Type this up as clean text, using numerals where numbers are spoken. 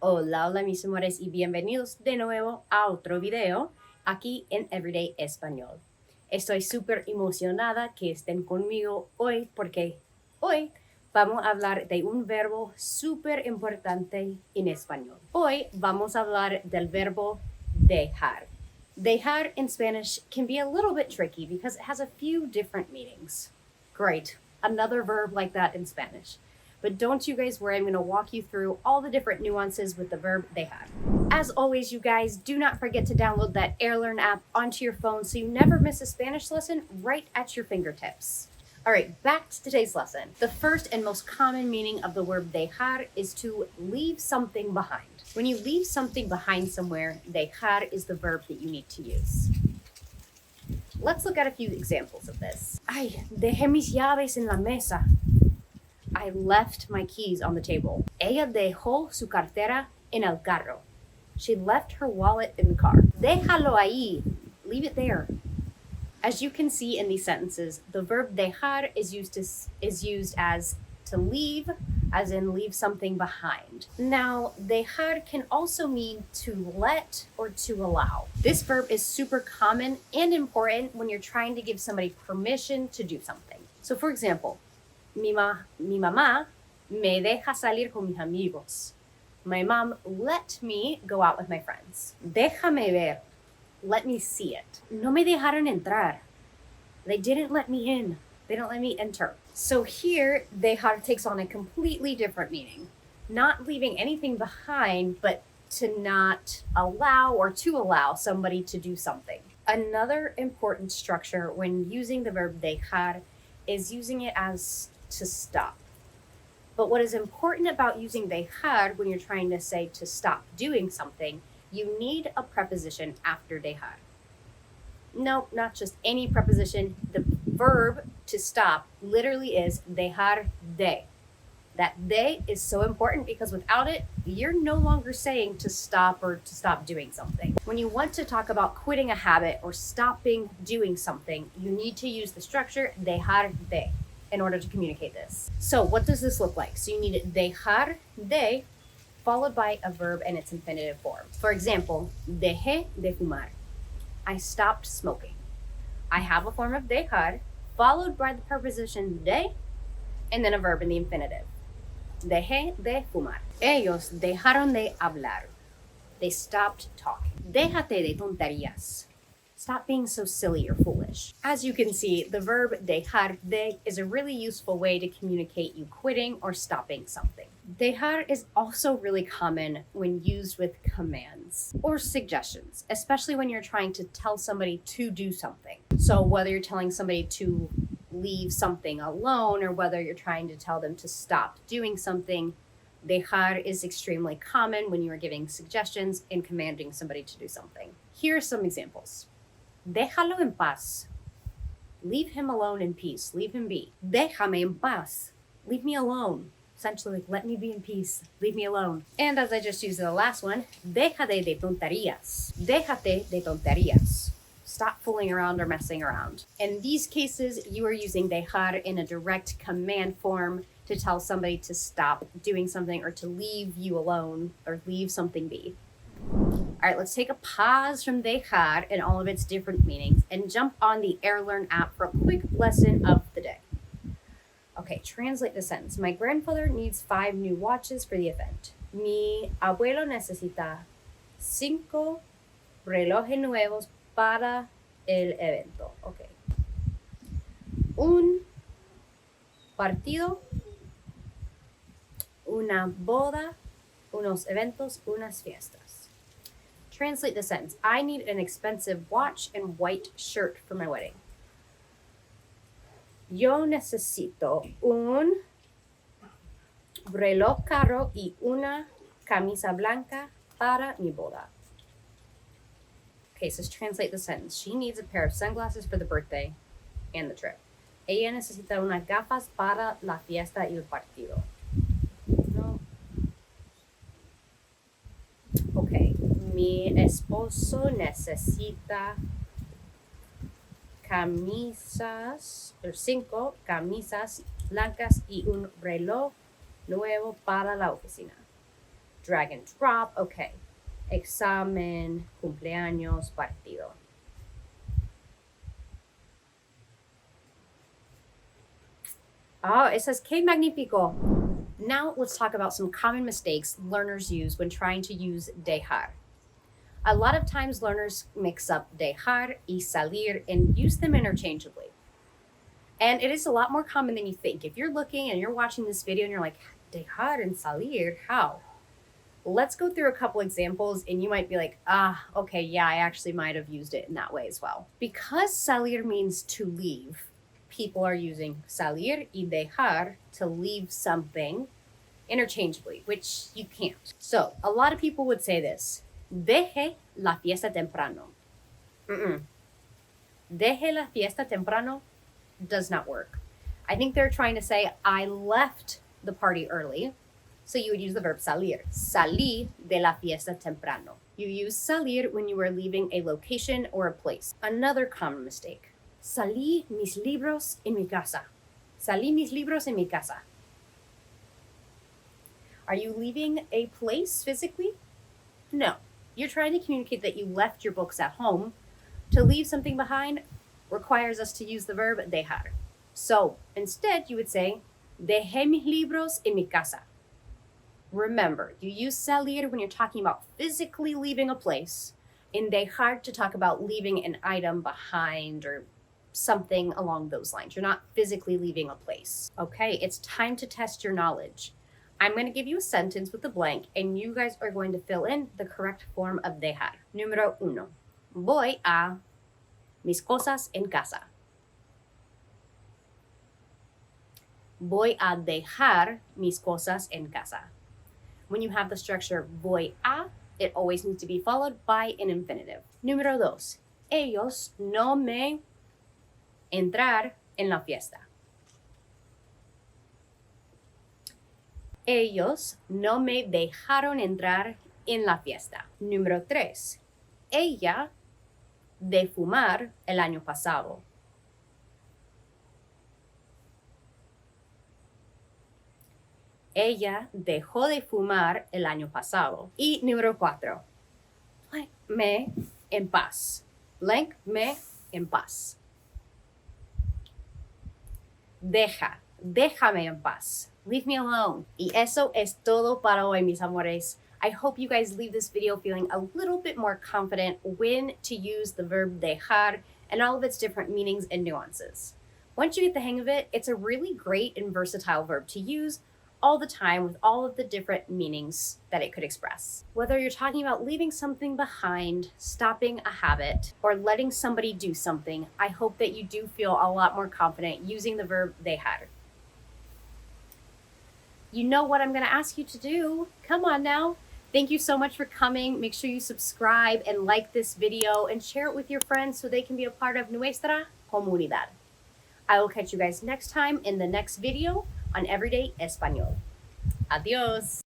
Hola, mis amores, y bienvenidos de nuevo a otro video aquí en Everyday Español. Estoy súper emocionada que estén conmigo hoy porque hoy vamos a hablar de un verbo súper importante en español. Hoy vamos a hablar del verbo dejar. Dejar in Spanish can be a little bit tricky because it has a few different meanings. Great, another verb like that in Spanish. But don't you guys worry, I'm going to walk you through all the different nuances with the verb dejar. As always, you guys, do not forget to download that AirLearn app onto your phone so you never miss a Spanish lesson right at your fingertips. All right, back to today's lesson. The first and most common meaning of the word dejar is to leave something behind. When you leave something behind somewhere, dejar is the verb that you need to use. Let's look at a few examples of this. Ay, dejé mis llaves en la mesa. I left my keys on the table. Ella dejó su cartera en el carro. She left her wallet in the car. Déjalo ahí. Leave it there. As you can see in these sentences, the verb dejar is used as to leave, as in leave something behind. Now, dejar can also mean to let or to allow. This verb is super common and important when you're trying to give somebody permission to do something. So for example, Mi mamá me deja salir con mis amigos. My mom let me go out with my friends. Déjame ver. Let me see it. No me dejaron entrar. They didn't let me in. They don't let me enter. So here, dejar takes on a completely different meaning. Not leaving anything behind, but to not allow or to allow somebody to do something. Another important structure when using the verb dejar is using it as to stop. But what is important about using dejar when you're trying to say to stop doing something, you need a preposition after dejar. No, not just any preposition. The verb to stop literally is dejar de. That de is so important because without it, you're no longer saying to stop or to stop doing something. When you want to talk about quitting a habit or stopping doing something, you need to use the structure dejar de in order to communicate this. So what does this look like? So you need dejar de followed by a verb in its infinitive form. For example, dejé de fumar. I stopped smoking. I have a form of dejar followed by the preposition de and then a verb in the infinitive. Dejé de fumar. Ellos dejaron de hablar. They stopped talking. Déjate de tonterías. Stop being so silly or foolish. As you can see, the verb dejar de is a really useful way to communicate you quitting or stopping something. Dejar is also really common when used with commands or suggestions, especially when you're trying to tell somebody to do something. So whether you're telling somebody to leave something alone or whether you're trying to tell them to stop doing something, dejar is extremely common when you are giving suggestions and commanding somebody to do something. Here are some examples. Déjalo en paz. Leave him alone in peace. Leave him be. Déjame en paz. Leave me alone. Essentially, like, let me be in peace. Leave me alone. And as I just used in the last one, déjate de tonterías. Déjate de tonterías. Stop fooling around or messing around. In these cases, you are using dejar in a direct command form to tell somebody to stop doing something or to leave you alone or leave something be. All right, let's take a pause from dejar and all of its different meanings and jump on the AirLearn app for a quick lesson of the day. Okay, translate the sentence. My grandfather needs 5 new watches for the event. Mi abuelo necesita 5 relojes nuevos para el evento. Okay. Un partido, una boda, unos eventos, unas fiestas. Translate the sentence. I need an expensive watch and white shirt for my wedding. Yo necesito un reloj caro y una camisa blanca para mi boda. Okay, so let's translate the sentence. She needs a pair of sunglasses for the birthday and the trip. Ella necesita unas gafas para la fiesta y el partido. No. Okay, mi esposo necesita 5 camisas blancas y un reloj nuevo para la oficina. drag and drop. Okay. Examen, cumpleaños, partido. Oh, it says que magnifico. Now let's talk about some common mistakes learners use when trying to use dejar. A lot of times learners mix up dejar y salir and use them interchangeably. And it is a lot more common than you think. If you're looking and you're watching this video and you're like, dejar and salir, how? Let's go through a couple examples and you might be like, okay, yeah, I actually might have used it in that way as well. Because salir means to leave, people are using salir y dejar to leave something interchangeably, which you can't. So a lot of people would say this, deje la fiesta temprano. Deje la fiesta temprano does not work. I think they're trying to say, I left the party early. So you would use the verb salir. Salí de la fiesta temprano. You use salir when you are leaving a location or a place. Another common mistake. Salí mis libros en mi casa. Salí mis libros en mi casa. Are you leaving a place physically? No. You're trying to communicate that you left your books at home. To leave something behind requires us to use the verb dejar. So instead, you would say, dejé mis libros en mi casa. Remember, you use salir when you're talking about physically leaving a place, and dejar to talk about leaving an item behind or something along those lines. You're not physically leaving a place. Okay, it's time to test your knowledge. I'm going to give you a sentence with a blank, and you guys are going to fill in the correct form of dejar. Número uno. Voy a mis cosas en casa. Voy a dejar mis cosas en casa. When you have the structure voy a, it always needs to be followed by an infinitive. Número dos. Ellos no me entrar en la fiesta. Ellos no me dejaron entrar en la fiesta. Número tres. Ella de fumar el año pasado. Ella dejó de fumar el año pasado. Y número 4. Déjame en paz. Déjame en paz. Déjame en paz. Leave me alone. Y eso es todo para hoy, mis amores. I hope you guys leave this video feeling a little bit more confident when to use the verb dejar and all of its different meanings and nuances. Once you get the hang of it, it's a really great and versatile verb to use all the time with all of the different meanings that it could express. Whether you're talking about leaving something behind, stopping a habit, or letting somebody do something, I hope that you do feel a lot more confident using the verb dejar. You know what I'm going to ask you to do. Come on now. Thank you so much for coming. Make sure you subscribe and like this video and share it with your friends so they can be a part of nuestra comunidad. I will catch you guys next time in the next video on Everyday Español. Adiós.